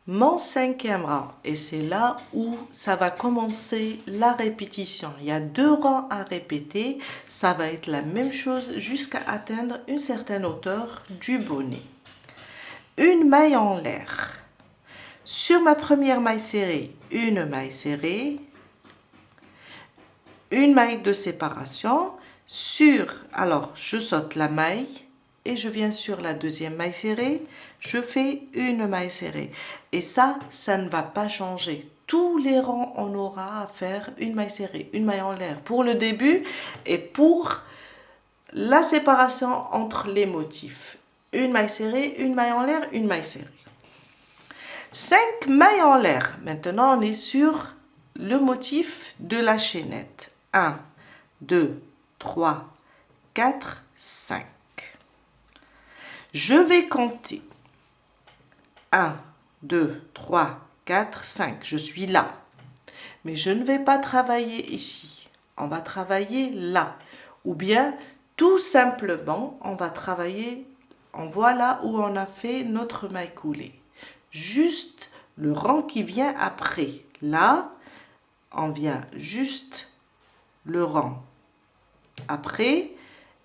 mon cinquième rang. Et c'est là où ça va commencer la répétition. Il y a 2 rangs à répéter. Ça va être la même chose jusqu'à atteindre une certaine hauteur du bonnet. Une maille en l'air. Sur ma première maille serrée, une maille serrée, une maille de séparation. Alors je saute la maille et je viens sur la deuxième maille serrée, je fais une maille serrée. Et ça ne va pas changer. Tous les rangs, on aura à faire une maille serrée, une maille en l'air pour le début et pour la séparation entre les motifs. Une maille serrée, une maille en l'air, une maille serrée. 5 mailles en l'air. Maintenant, on est sur le motif de la chaînette. 1, 2, 3, 4, 5. Je vais compter. 1, 2, 3, 4, 5. Je suis là. Mais je ne vais pas travailler ici. On va travailler là. Ou bien, tout simplement, on va travailler, on voit là où on a fait notre maille coulée. Juste le rang qui vient après. Là, on vient juste le rang après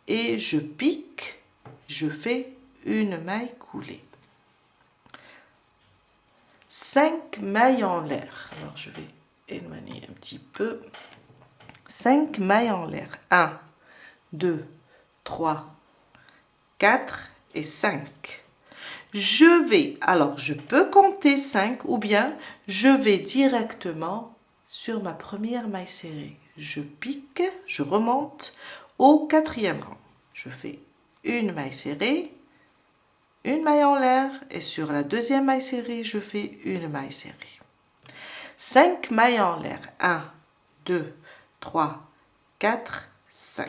et je pique, je fais une maille coulée. 5 mailles en l'air. Alors je vais éloigner un petit peu. 5 mailles en l'air. 1, 2, 3, 4 et 5. Je peux compter 5 ou bien je vais directement sur ma première maille serrée. Je pique, je remonte au 4e rang. Je fais une maille serrée, une maille en l'air et sur la deuxième maille serrée, je fais une maille serrée. 5 mailles en l'air. 1, 2, 3, 4, 5.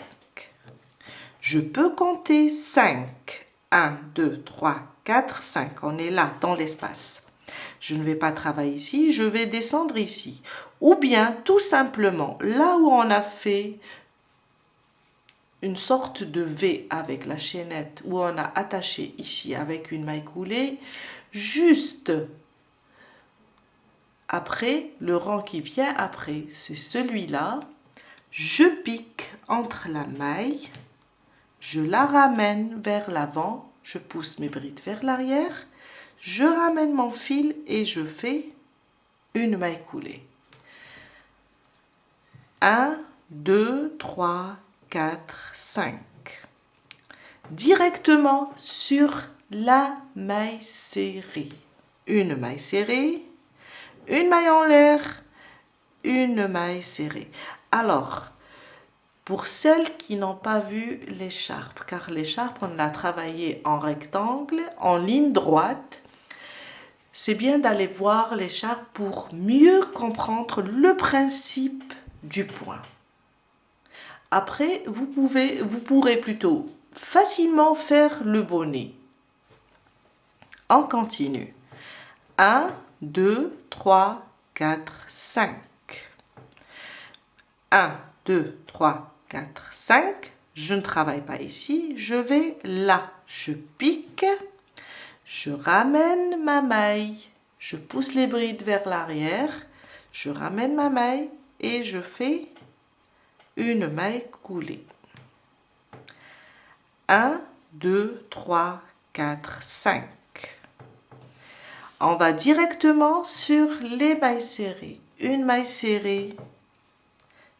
Je peux compter 5. 1, 2, 3, 4, 5. On est là, dans l'espace. Je ne vais pas travailler ici, je vais descendre ici. Ou bien, tout simplement, là où on a fait une sorte de V avec la chaînette, où on a attaché ici avec une maille coulée, juste après, le rang qui vient après, c'est celui-là. Je pique entre la maille, je la ramène vers l'avant, je pousse mes brides vers l'arrière, je ramène mon fil et je fais une maille coulée. 1, 2, 3, 4, 5. Directement sur la maille serrée. Une maille serrée, une maille en l'air, une maille serrée. Alors, pour celles qui n'ont pas vu l'écharpe, car l'écharpe, on l'a travaillé en rectangle, en ligne droite, c'est bien d'aller voir l'écharpe pour mieux comprendre le principe du point. Après, vous pourrez plutôt facilement faire le bonnet. On continue. 1, 2, 3, 4, 5. 1, 2, 3, 4, 5. Je ne travaille pas ici, je vais là. Je pique, je ramène ma maille, je pousse les brides vers l'arrière, je ramène ma maille et je fais une maille coulée. 1, 2, 3, 4, 5. On va directement sur les mailles serrées. Une maille serrée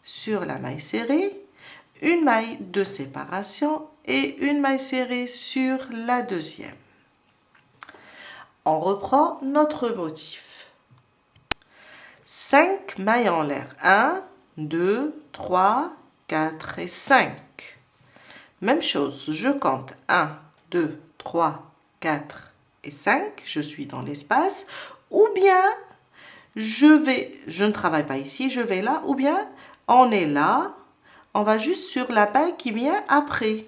sur la maille serrée, une maille de séparation et une maille serrée sur la deuxième. On reprend notre motif. 5 mailles en l'air. 1, 2, 3, 4 et 5. Même chose, je compte 1, 2, 3, 4 et 5. Je suis dans l'espace. Ou bien, je ne travaille pas ici, je vais là. Ou bien, on est là, on va juste sur la maille qui vient après.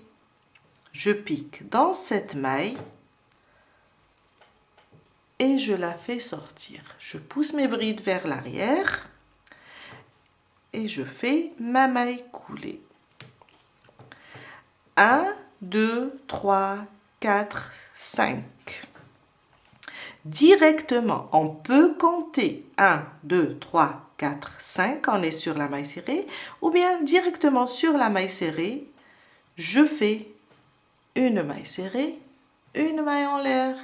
Je pique dans cette maille et je la fais sortir. Je pousse mes brides vers l'arrière et je fais ma maille coulée. 1, 2, 3, 4, 5. Directement, on peut compter 1, 2, 3, 4, 5, on est sur la maille serrée, ou bien directement sur la maille serrée, je fais une maille serrée, une maille en l'air,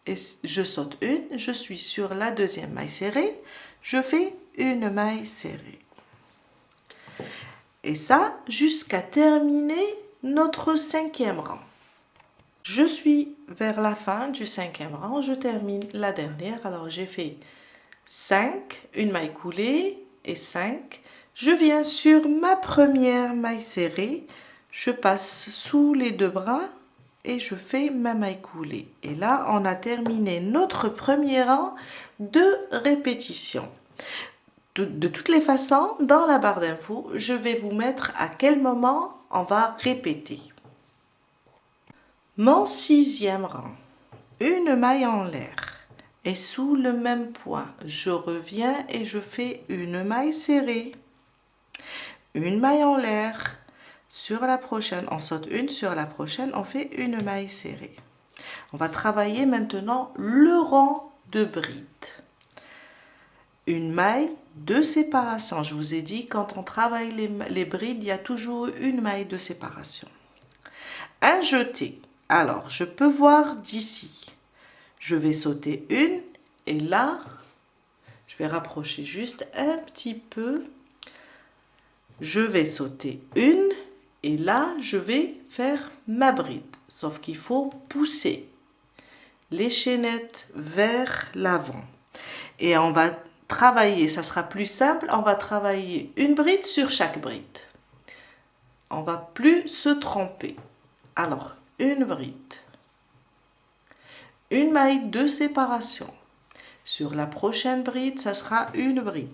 et je saute une, je suis sur la deuxième maille serrée, je fais une maille serrée. Et ça, jusqu'à terminer notre 5e rang. Je suis vers la fin du 5e rang, je termine la dernière. Alors j'ai fait 5, une maille coulée et 5. Je viens sur ma première maille serrée, je passe sous les 2 bras et je fais ma maille coulée. Et là, on a terminé notre premier rang de répétition. De toutes les façons, dans la barre d'infos, je vais vous mettre à quel moment on va répéter. Mon 6e rang, une maille en l'air et sous le même point, je reviens et je fais une maille serrée, une maille en l'air, sur la prochaine, on saute une, sur la prochaine, on fait une maille serrée. On va travailler maintenant le rang de bride. Une maille de séparation. Je vous ai dit, quand on travaille les brides, il y a toujours une maille de séparation. Un jeté. Alors, je peux voir d'ici. Je vais sauter une et là, je vais rapprocher juste un petit peu. Je vais sauter une et là, je vais faire ma bride. Sauf qu'il faut pousser les chaînettes vers l'avant. Et on va travailler, ça sera plus simple, on va travailler une bride sur chaque bride. On va plus se tromper. Alors, une bride, une maille de séparation. Sur la prochaine bride, ça sera une bride.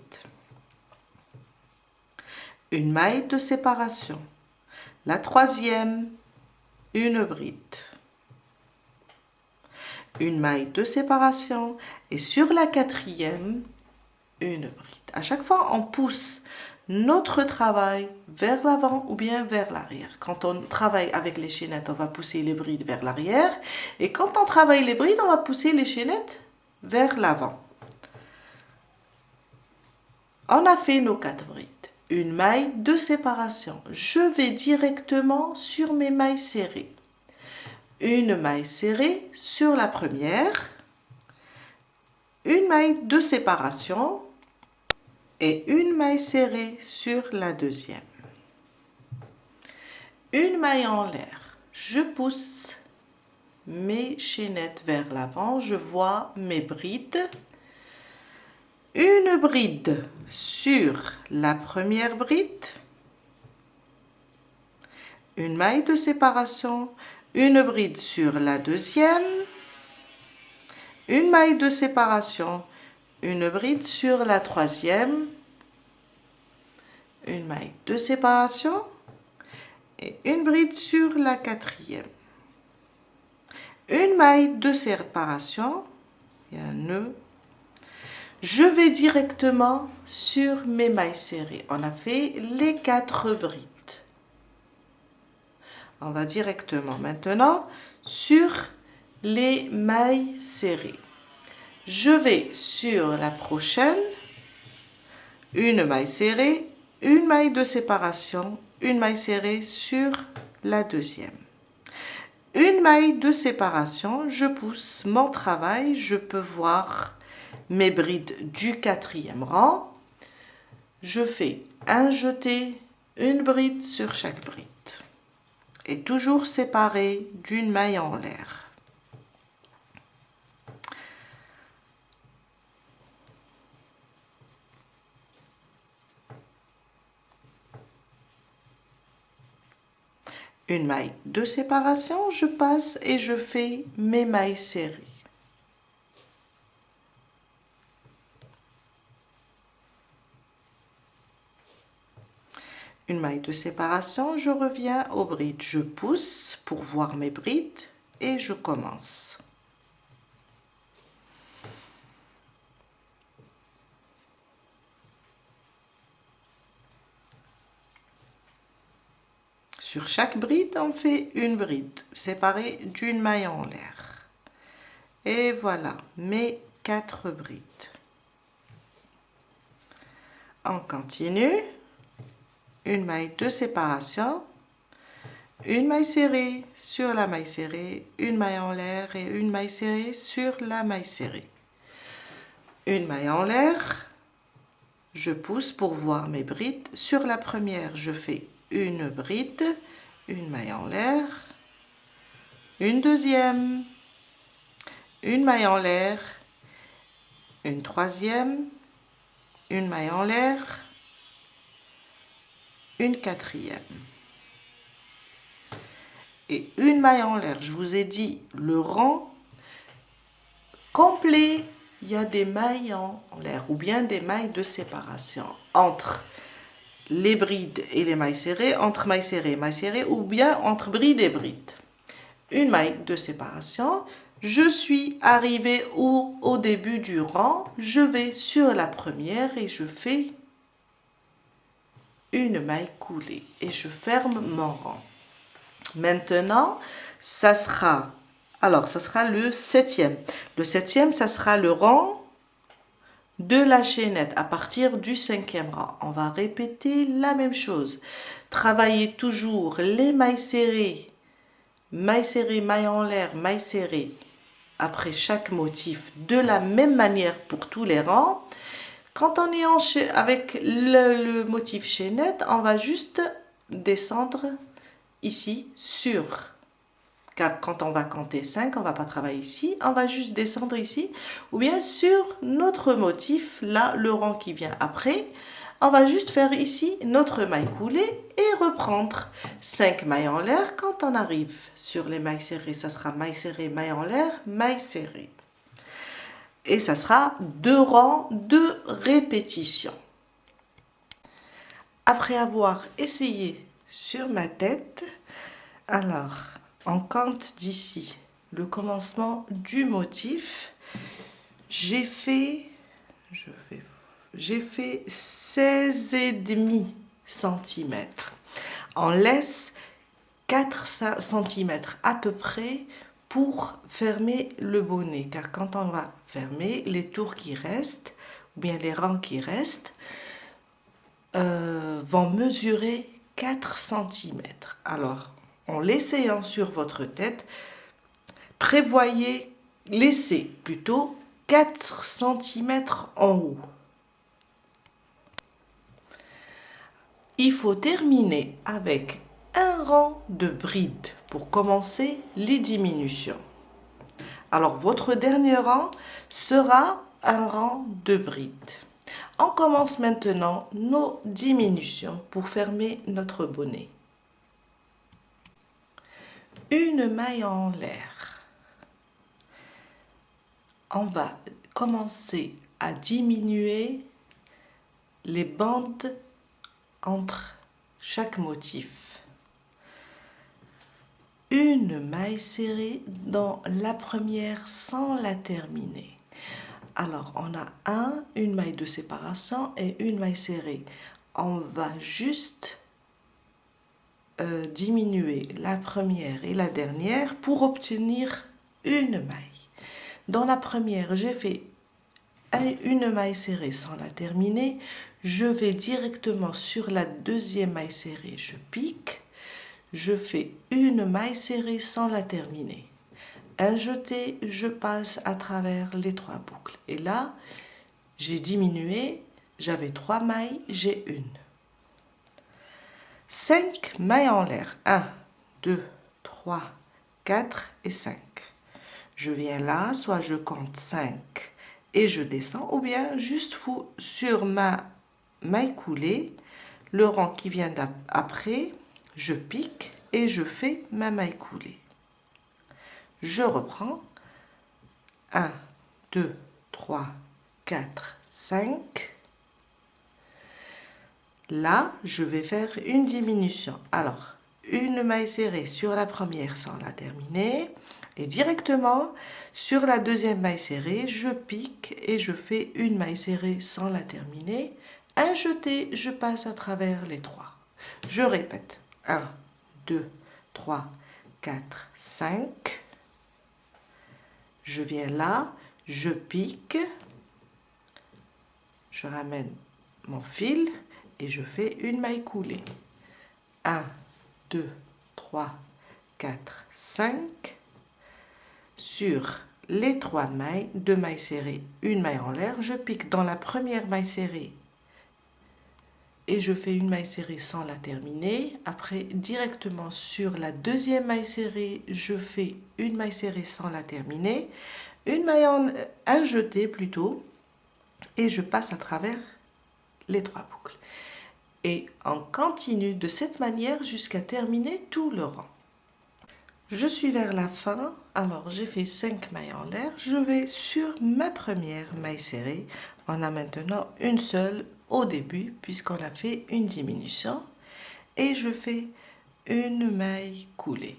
Une maille de séparation. La troisième, une bride. Une maille de séparation. Et sur la quatrième, une bride. À chaque fois, on pousse notre travail vers l'avant ou bien vers l'arrière. Quand on travaille avec les chaînettes, on va pousser les brides vers l'arrière. Et quand on travaille les brides, on va pousser les chaînettes vers l'avant. On a fait nos 4 brides. Une maille de séparation. Je vais directement sur mes mailles serrées. Une maille serrée sur la première. Une maille de séparation. Et une maille serrée sur la deuxième. Une maille en l'air. Je pousse mes chaînettes vers l'avant. Je vois mes brides. Une bride sur la première bride. Une maille de séparation. Une bride sur la deuxième. Une maille de séparation. Une bride sur la troisième, une maille de séparation et une bride sur la quatrième. Une maille de séparation, il y a un nœud. Je vais directement sur mes mailles serrées. On a fait les 4 brides. On va directement maintenant sur les mailles serrées. Je vais sur la prochaine, une maille serrée, une maille de séparation, une maille serrée sur la deuxième. Une maille de séparation, je pousse mon travail, je peux voir mes brides du 4e rang. Je fais un jeté, une bride sur chaque bride. Et toujours séparé d'une maille en l'air. Une maille de séparation, je passe et je fais mes mailles serrées. Une maille de séparation, je reviens aux brides. Je pousse pour voir mes brides et je commence. Sur chaque bride, on fait une bride séparée d'une maille en l'air. Et voilà, mes 4 brides. On continue. Une maille de séparation, une maille serrée sur la maille serrée, une maille en l'air et une maille serrée sur la maille serrée. Une maille en l'air, je pousse pour voir mes brides. Sur la première, je fais une bride, une maille en l'air, une deuxième, une maille en l'air, une troisième, une maille en l'air, une quatrième et une maille en l'air. Je vous ai dit le rang complet, il y a des mailles en l'air ou bien des mailles de séparation entre les brides et les mailles serrées, entre mailles serrées et mailles serrées ou bien entre brides et brides. Une maille de séparation, je suis arrivée au début du rang, je vais sur la première et je fais une maille coulée et je ferme mon rang. Maintenant, ça sera le septième. Le septième, ça sera le rang de la chaînette à partir du 5e rang. On va répéter la même chose. Travailler toujours les mailles serrées, maille en l'air, maille serrée après chaque motif de la même manière pour tous les rangs. Quand on est avec le motif chaînette, on va juste descendre ici car quand on va compter 5, on ne va pas travailler ici, on va juste descendre ici, ou bien sur notre motif, là, le rang qui vient après, on va juste faire ici notre maille coulée et reprendre 5 mailles en l'air. Quand on arrive sur les mailles serrées, ça sera maille serrée, maille en l'air, maille serrée. Et ça sera 2 rangs de répétition. Après avoir essayé sur ma tête, alors on compte d'ici le commencement du motif. J'ai fait 16,5 cm. On laisse 4 cm à peu près pour fermer le bonnet, car quand on va fermer, les tours qui restent ou bien les rangs qui restent vont mesurer 4 cm. Alors, en l'essayant sur votre tête, prévoyez laisser plutôt 4 cm en haut. Il faut terminer avec un rang de brides pour commencer les diminutions. Alors, votre dernier rang sera un rang de brides. On commence maintenant nos diminutions pour fermer notre bonnet. Une maille en l'air. On va commencer à diminuer les bandes entre chaque motif. Une maille serrée dans la première sans la terminer. Alors, on a une maille de séparation et une maille serrée. On va juste diminuer la première et la dernière pour obtenir une maille. Dans la première, j'ai fait une maille serrée sans la terminer. Je vais directement sur la deuxième maille serrée, je pique. Je fais une maille serrée sans la terminer. Un jeté, je passe à travers les 3 boucles. Et là, j'ai diminué, j'avais 3 mailles, j'ai une. 5 mailles en l'air. 1, 2, 3, 4 et 5. Je viens là, soit je compte 5 et je descends, ou bien juste sur ma maille coulée, le rang qui vient après, je pique et je fais ma maille coulée. Je reprends 1, 2, 3, 4, 5. Là, je vais faire une diminution. Alors, une maille serrée sur la première sans la terminer. Et directement, sur la deuxième maille serrée, je pique et je fais une maille serrée sans la terminer. Un jeté, je passe à travers les 3. Je répète. 1, 2, 3, 4, 5. Je viens là, je pique, je ramène mon fil et je fais une maille coulée. 1, 2, 3, 4, 5. Sur les 3 mailles, 2 mailles serrées, une maille en l'air, je pique dans la première maille serrée et je fais une maille serrée sans la terminer. Après, directement sur la deuxième maille serrée, je fais une maille serrée sans la terminer, une maille un jeté plutôt, et je passe à travers les 3 boucles. Et on continue de cette manière jusqu'à terminer tout le rang. Je suis vers la fin, alors j'ai fait 5 mailles en l'air, je vais sur ma première maille serrée. On a maintenant une seule au début puisqu'on a fait une diminution et je fais une maille coulée.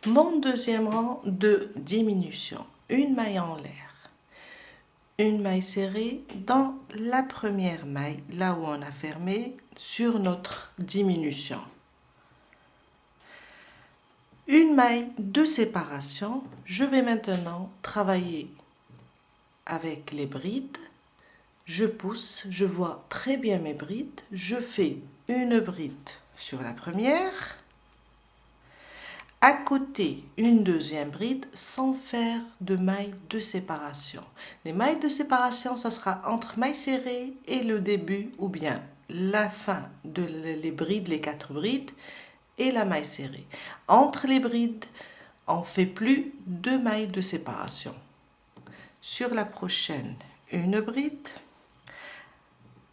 Mon deuxième rang de diminution, une maille en l'air, une maille serrée dans la première maille, là où on a fermé sur notre diminution. Une maille de séparation, je vais maintenant travailler avec les brides. Je pousse, je vois très bien mes brides. Je fais une bride sur la première. À côté, une deuxième bride sans faire de maille de séparation. Les mailles de séparation, ça sera entre maille serrée et le début ou bien la fin de les brides, les 4 brides et la maille serrée. Entre les brides, on fait plus de mailles de séparation. Sur la prochaine, une bride.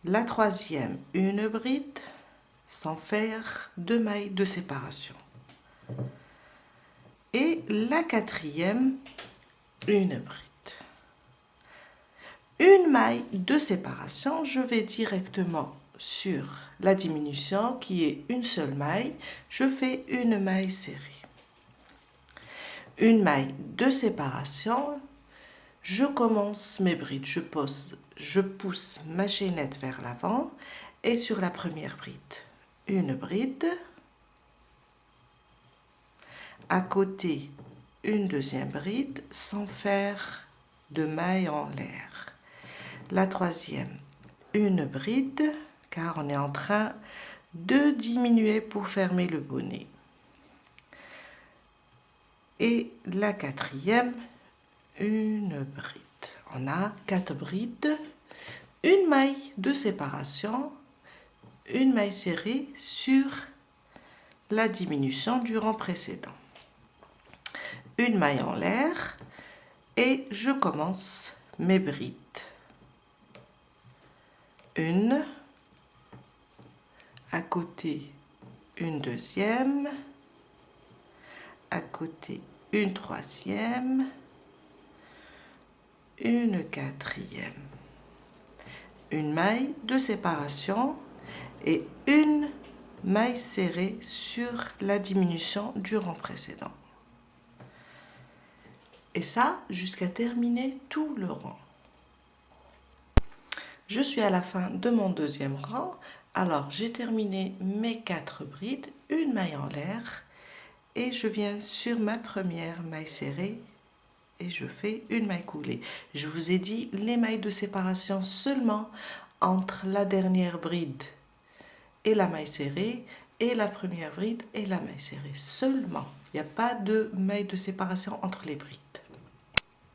La troisième, une bride sans faire de mailles de séparation. Et la quatrième, une bride. Une maille de séparation, je vais directement sur la diminution qui est une seule maille, je fais une maille serrée. Une maille de séparation, je commence mes brides, je pousse ma chaînette vers l'avant et sur la première bride, une bride, à côté une deuxième bride sans faire de maille en l'air. La troisième, une bride, car on est en train de diminuer pour fermer le bonnet. Et la quatrième, une bride. On a 4 brides, une maille de séparation, une maille serrée sur la diminution du rang précédent. Une maille en l'air et je commence mes brides. Une, à côté une deuxième, à côté une troisième, une quatrième, une maille de séparation et une maille serrée sur la diminution du rang précédent. Et ça jusqu'à terminer tout le rang. Je suis à la fin de mon deuxième rang. Alors j'ai terminé mes 4 brides, une maille en l'air et je viens sur ma première maille serrée et je fais une maille coulée. Je vous ai dit les mailles de séparation seulement entre la dernière bride et la maille serrée et la première bride et la maille serrée seulement. Il n'y a pas de maille de séparation entre les brides.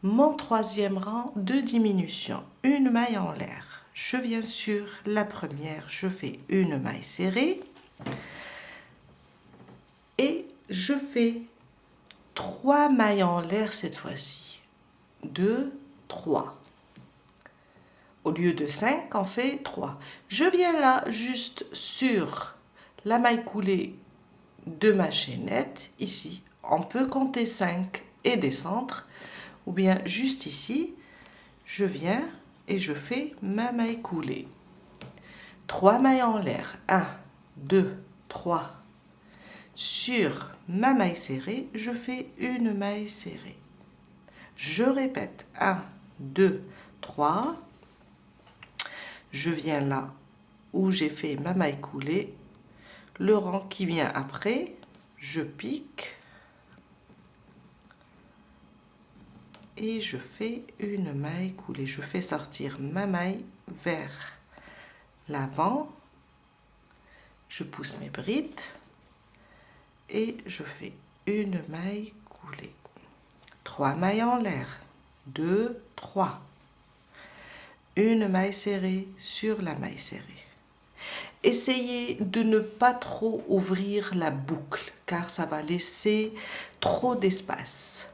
Mon troisième rang de diminution, une maille en l'air. Je viens sur la première, je fais une maille serrée et je fais 3 mailles en l'air cette fois-ci. 2, 3. Au lieu de 5, on fait 3. Je viens là juste sur la maille coulée de ma chaînette, ici. On peut compter 5 et descendre, ou bien juste ici, je viens et je fais ma maille coulée. 3 mailles en l'air, 1, 2, 3. Sur ma maille serrée, je fais une maille serrée. Je répète, 1, 2, 3. Je viens là où j'ai fait ma maille coulée. Le rang qui vient après, je pique. et je fais une maille coulée. Je fais sortir ma maille vers l'avant, je pousse mes brides et je fais une maille coulée. 3 mailles en l'air, 2, 3. Une maille serrée sur la maille serrée. Essayez de ne pas trop ouvrir la boucle car ça va laisser trop d'espace.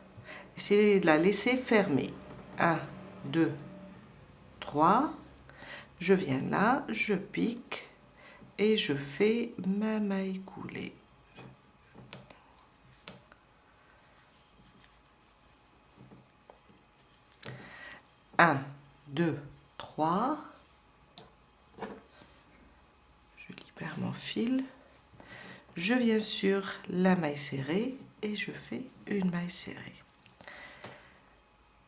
Essayez de la laisser fermer. 1, 2, 3. Je viens là, je pique et je fais ma maille coulée. Un, 2, 3. Je libère mon fil. Je viens sur la maille serrée et je fais une maille serrée.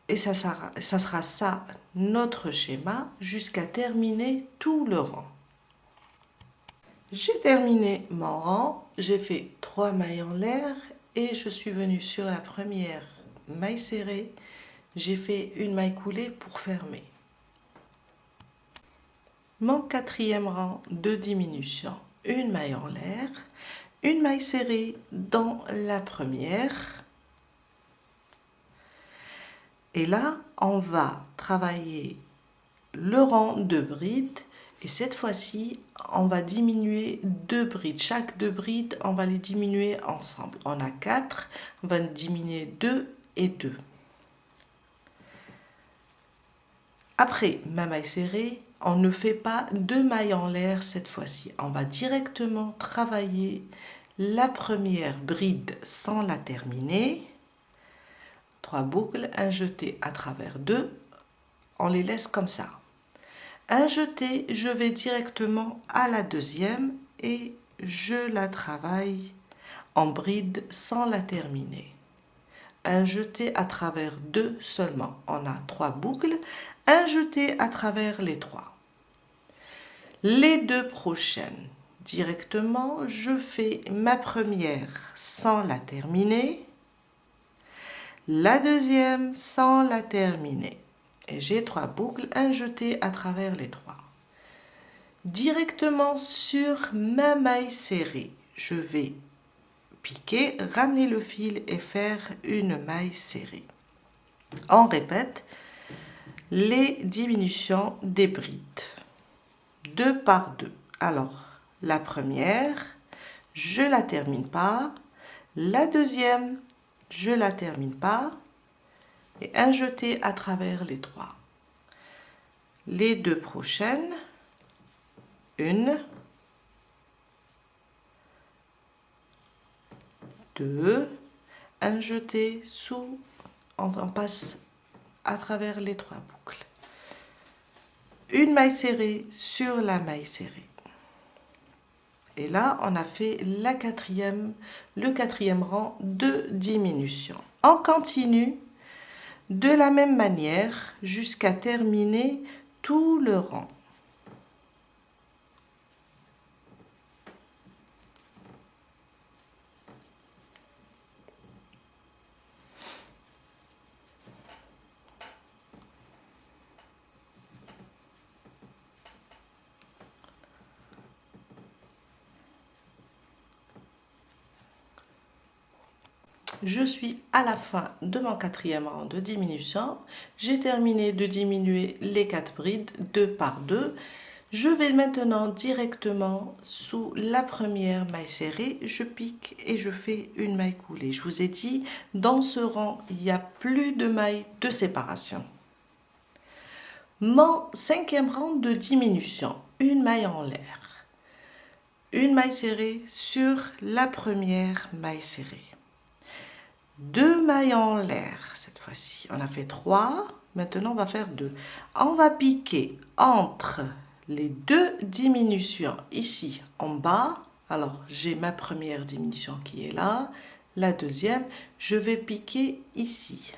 Et ça sera ça, notre schéma, jusqu'à terminer tout le rang. J'ai terminé mon rang, j'ai fait 3 mailles en l'air et je suis venue sur la première maille serrée. J'ai fait une maille coulée pour fermer. Mon 4e rang de diminution, une maille en l'air, une maille serrée dans la première. Et là, on va travailler le rang de brides et cette fois-ci, on va diminuer 2 brides. Chaque 2 brides, on va les diminuer ensemble. On a 4, on va diminuer 2 et 2. Après ma maille serrée, on ne fait pas 2 mailles en l'air cette fois-ci. On va directement travailler la première bride sans la terminer. 3 boucles, un jeté à travers 2, on les laisse comme ça. Un jeté, je vais directement à la deuxième et je la travaille en bride sans la terminer. Un jeté à travers 2 seulement. On a 3 boucles, un jeté à travers les 3. Les 2 prochaines, directement, je fais ma première sans la terminer. La deuxième sans la terminer. Et j'ai 3 boucles, un jeté à travers les 3. Directement sur ma maille serrée, je vais piquer, ramener le fil et faire une maille serrée. On répète les diminutions des brides. 2 par 2. Alors, la première, je la termine pas. La deuxième, je la termine pas et un jeté à travers les 3. Les 2 prochaines, 1, 2, un jeté sous, on passe à travers les 3 boucles. Une maille serrée sur la maille serrée. Et là, on a fait le 4e rang de diminution. On continue de la même manière jusqu'à terminer tout le rang. Je suis à la fin de mon 4e rang de diminution. J'ai terminé de diminuer les 4 brides 2 par 2. Je vais maintenant directement sous la première maille serrée. Je pique et je fais une maille coulée. Je vous ai dit, dans ce rang, il n'y a plus de mailles de séparation. Mon 5e rang de diminution, une maille en l'air. Une maille serrée sur la première maille serrée. 2 mailles en l'air cette fois-ci. On a fait 3, maintenant on va faire 2. On va piquer entre les 2 diminutions ici en bas. Alors j'ai ma première diminution qui est là, la deuxième, je vais piquer ici.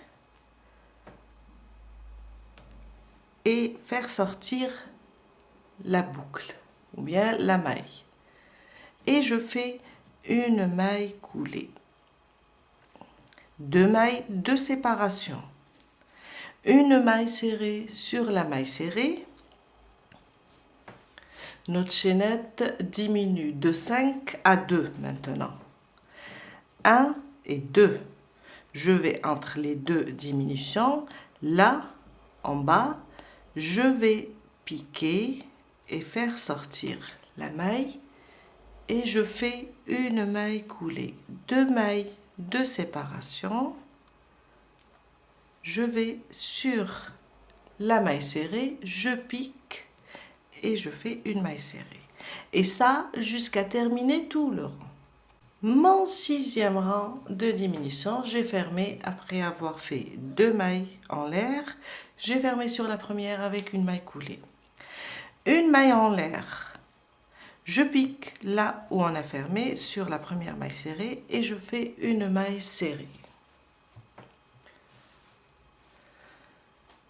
Et faire sortir la boucle ou bien la maille. Et je fais une maille coulée. 2 mailles de séparation. une maille serrée sur la maille serrée. Notre chaînette diminue de 5 à 2 maintenant. 1 et 2. Je vais entre les deux diminutions, là, en bas, je vais piquer et faire sortir la maille et je fais une maille coulée, 2 mailles de séparation. Je vais sur la maille serrée, je pique et je fais une maille serrée. Et ça jusqu'à terminer tout le rang. Mon 6e rang de diminution, j'ai fermé après avoir fait 2 mailles en l'air. J'ai fermé sur la première avec une maille coulée. Une maille en l'air. Je pique là où on a fermé sur la première maille serrée et je fais une maille serrée.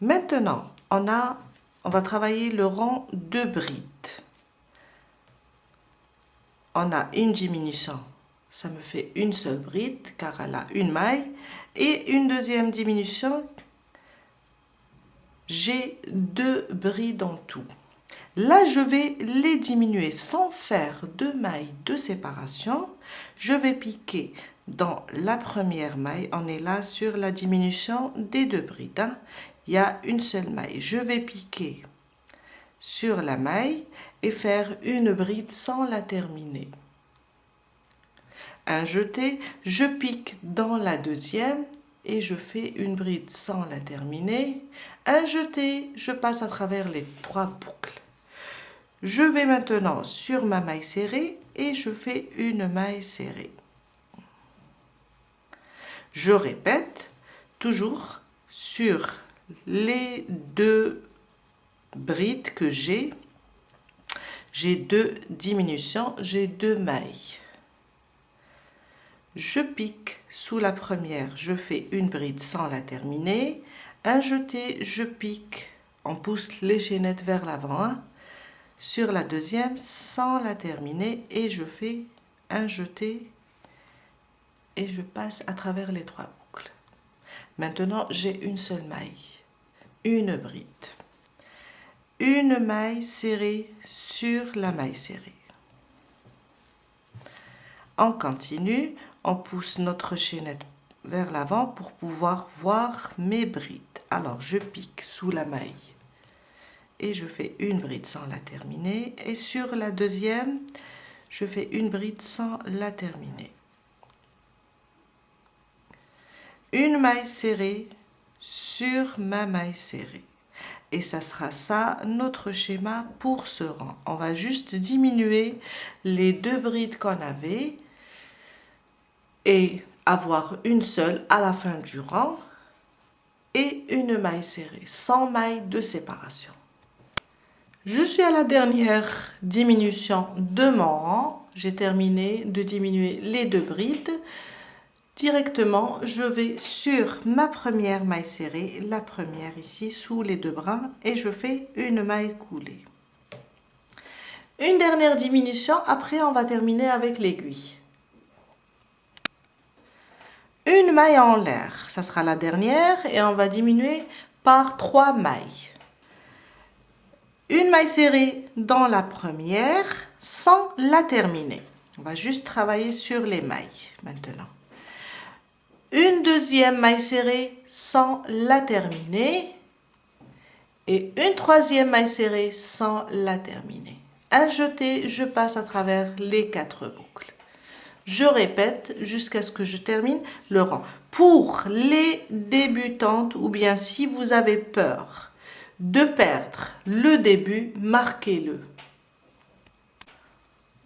Maintenant, on va travailler le rang de brides. On a une diminution, ça me fait une seule bride car elle a une maille. Et une deuxième diminution, j'ai 2 brides en tout. Là, je vais les diminuer sans faire 2 mailles de séparation. Je vais piquer dans la première maille. On est là sur la diminution des 2 brides. Hein. Il y a une seule maille. Je vais piquer sur la maille et faire une bride sans la terminer. Un jeté, je pique dans la deuxième et je fais une bride sans la terminer. Un jeté, je passe à travers les 3 boucles. Je vais maintenant sur ma maille serrée et je fais une maille serrée. Je répète toujours sur les 2 brides que j'ai 2 diminutions, j'ai 2 mailles. Je pique sous la première, je fais une bride sans la terminer. Un jeté, je pique, on pousse les chaînettes vers l'avant. Hein. Sur la deuxième, sans la terminer, et je fais un jeté et je passe à travers les 3 boucles. Maintenant, j'ai une seule maille, une bride. Une maille serrée sur la maille serrée. On continue, on pousse notre chaînette vers l'avant pour pouvoir voir mes brides. Alors, je pique sous la maille et je fais une bride sans la terminer. Et sur la deuxième, je fais une bride sans la terminer. Une maille serrée sur ma maille serrée. Et ça sera ça notre schéma pour ce rang. On va juste diminuer les 2 brides qu'on avait et avoir une seule à la fin du rang et une maille serrée, sans maille de séparation. Je suis à la dernière diminution de mon rang. J'ai terminé de diminuer les 2 brides. Directement, je vais sur ma première maille serrée, la première ici sous les 2 brins, et je fais une maille coulée. Une dernière diminution, après on va terminer avec l'aiguille. Une maille en l'air, ça sera la dernière, et on va diminuer par 3 mailles. Une maille serrée dans la première sans la terminer. On va juste travailler sur les mailles maintenant. Une deuxième maille serrée sans la terminer et une troisième maille serrée sans la terminer. Un jeté, je passe à travers les 4 boucles. Je répète jusqu'à ce que je termine le rang. Pour les débutantes ou bien si vous avez peur de perdre le début, marquez-le.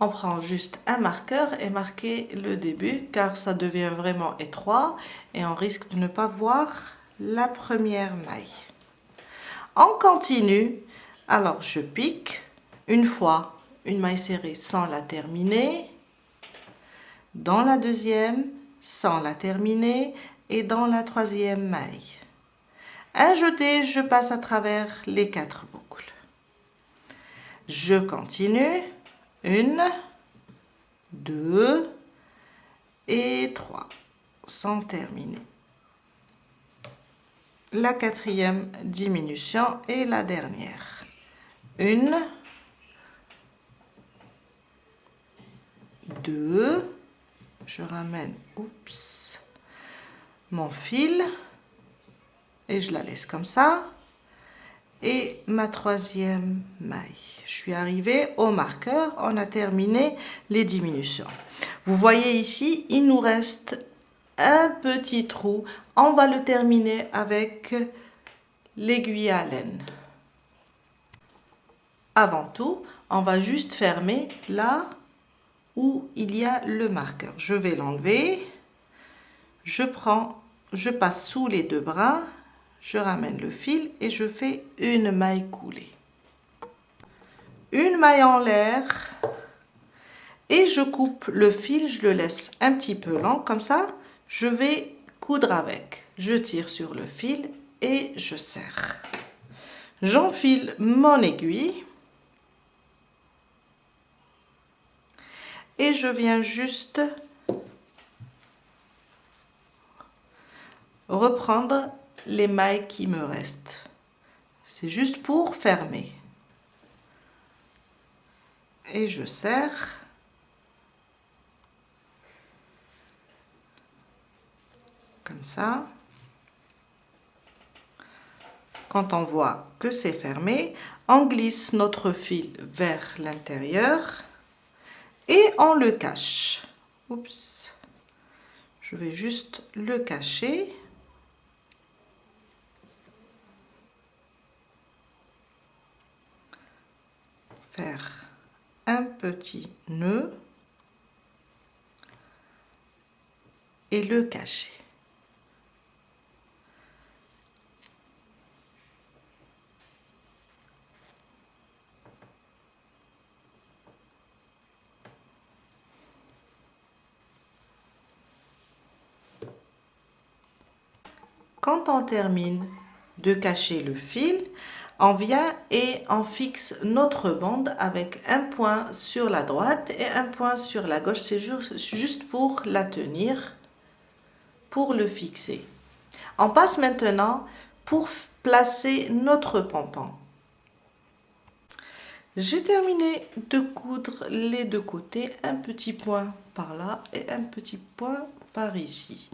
On prend juste un marqueur et marquer le début car ça devient vraiment étroit et on risque de ne pas voir la première maille. On continue, alors je pique une fois une maille serrée sans la terminer, dans la deuxième sans la terminer et dans la troisième maille. Un jeté, je passe à travers les 4 boucles. Je continue. 1, 2 et 3, sans terminer. la quatrième diminution et la dernière. Une, deux, je ramène, oups, mon fil et je la laisse comme ça. Et ma troisième maille. Je suis arrivée au marqueur, on a terminé les diminutions. Vous voyez ici, il nous reste un petit trou. On va le terminer avec l'aiguille à laine. Avant tout, on va juste fermer là où il y a le marqueur. Je vais l'enlever. Je passe sous les deux bras. Je ramène le fil et je fais une maille coulée. Une maille en l'air et je coupe le fil, je le laisse un petit peu lent comme ça. Je vais coudre avec. Je tire sur le fil et je serre. J'enfile mon aiguille et je viens juste reprendre les mailles qui me restent. C'est juste pour fermer. Et je serre. Comme ça. Quand on voit que c'est fermé, on glisse notre fil vers l'intérieur et on le cache. Oups. Je vais juste le cacher. Faire un petit nœud et le cacher. Quand on termine de cacher le fil, on vient et on fixe notre bande avec un point sur la droite et un point sur la gauche. C'est juste pour la tenir, pour le fixer. On passe maintenant pour placer notre pompon. J'ai terminé de coudre les deux côtés, un petit point par là et un petit point par ici.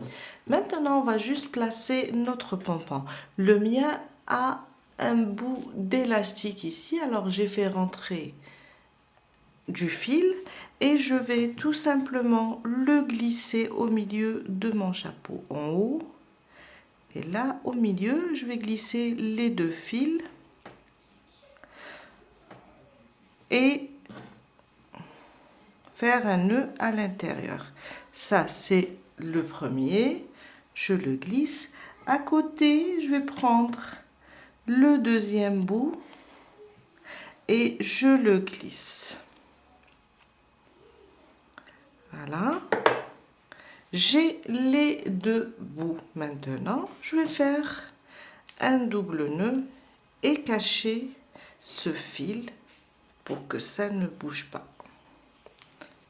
Maintenant, on va juste placer notre pompon. Le mien a un bout d'élastique ici, alors j'ai fait rentrer du fil et je vais tout simplement le glisser au milieu de mon chapeau en haut. Et là, au milieu, je vais glisser les deux fils et faire un nœud à l'intérieur. Ça, c'est le premier. Je le glisse. À côté, je vais prendre le deuxième bout et je le glisse. Voilà. J'ai les deux bouts maintenant. Je vais faire un double nœud et cacher ce fil pour que ça ne bouge pas.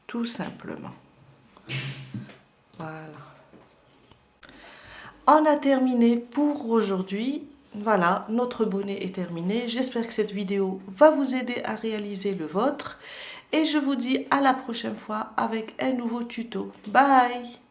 Tout simplement. Voilà. On a terminé pour aujourd'hui. Voilà, notre bonnet est terminé. J'espère que cette vidéo va vous aider à réaliser le vôtre. Et je vous dis à la prochaine fois avec un nouveau tuto. Bye!